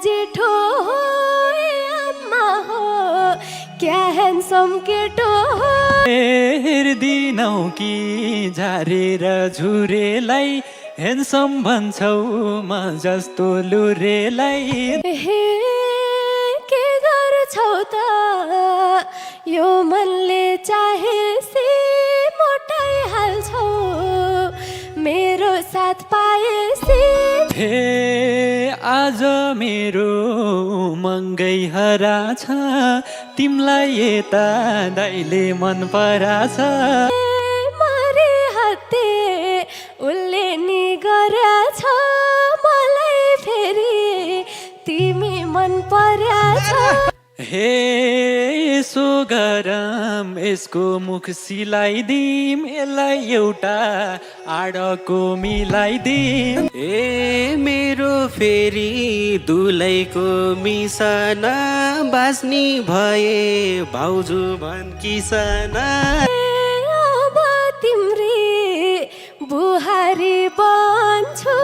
जेठो हो अम्मा हो क्या ह्यान्डसम केटो हो। हेर्दिनौ कि झारेर झुरेलाई ह्यान्डसम भन्छौ म जस्तो लुरेलाई। हे के गर्छौ त यो मनले चाहेसी मोटाइहाल्छौ मेरो साथ पाएसी। हे आज मेरो मङ्गै हराछ तिमलाई यता दाइले मन पराछ। मरे हत्ते उसले नि गरेछ मलाई फेरि तिमी मन पर्याछ। हे यसो गरम यसको मुख सिलाइदिम यसलाई एउटा आडको मिलाइदिम। ए मेरो फेरि दुलैको मिसन बास्नी भए भाउजू भन्किसन। अब तिम्री बुहारी बन्छु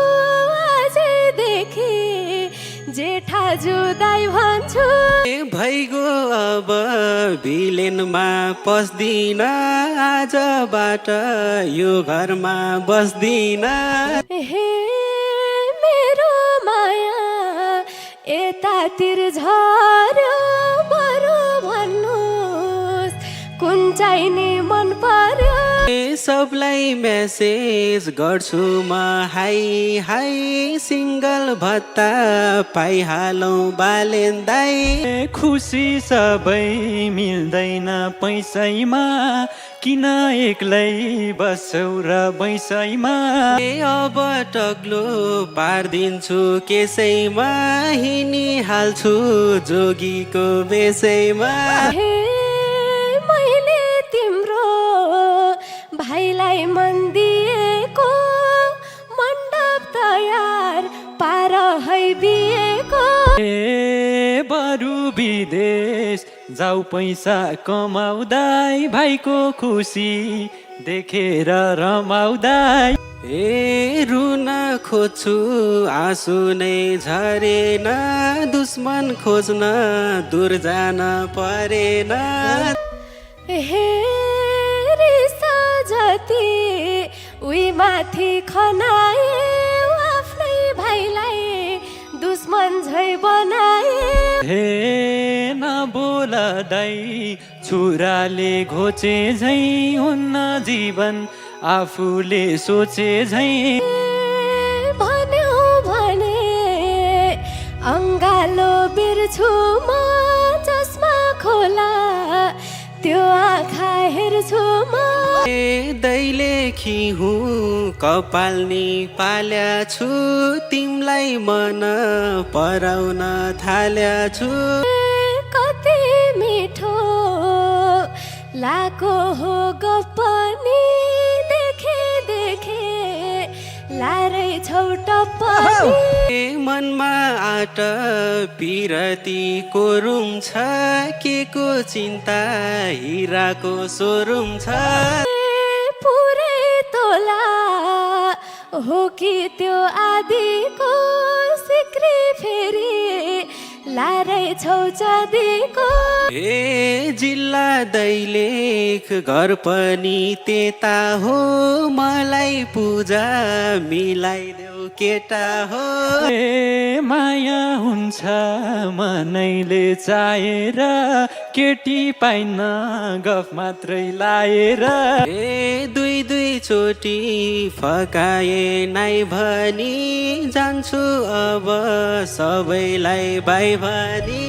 आजदेखि जेठा जुदाई भन्छु। भइगो अब भिलेनमा पस्दिन आजबाट यो घरमा बस्दिन। हे मेरो माया यतातिर झर्यो बरु भन्नुहोस् कुन चाहिँ नि मन पर्यो। सबलाई मेसेज गर्छु म हाई हाई सिङ्गल भत्ता पाइहालौँ बालेन दाइ। खुसी सबै मिल्दैन पैसैमा किन एक्लै बस्छौ र बैसैमा। अब टक्लो पारिदिन्छु केसैमा हिँडिहाल्छु जोगीको बेसैमा। हे मैले तिम्रो भाइलाई मन दिएको मण्डप तयार पार है बिहेको। ए बरु विदेश जाऊ पैसा कमाउँदै भाइको खुसी देखेर रमाउँदै। ए रुन खोज्छु आँसु नै झरेन दुश्मन खोज्न दूर जान परेन। हे रिसा जति उही माथि खनाए आफ्नै भाइलाई दुश्मन झै बनाए। हे नबोल दाइ छोराले घोचे झै हुन्न जीवन आफूले सोचे झै। भन्यो भने अङ्गालो बिर्छु म चस्मा खोला त्यो आँखा हेर्छु म। दैले खिहु कपाल नि पाल्या छु तिमलाई मन पराउन थाल्या छु। कति मिठो लाको हो गप्पनी देखे देखे लारै छौ टप्पनी। मनमा आट पिरतीको रुम छ के को चिन्ता हिराको सोरुम छ। पुरै तोला हो कि त्यो आदिको सिक्री फेरि लारै छौ चाँदीको। ए जिल्ला दैलेख घर पनि त्यता हो मलाई पूजा मिलाइदेऊ केटा हो। ए माया हुन्छ मनैले चाहेर केटी पाइन्न गफ मात्रै लाएर। ए दुई दुई चोटि फकाए नाइ भनी जान्छु अब सबैलाई बाई भनी।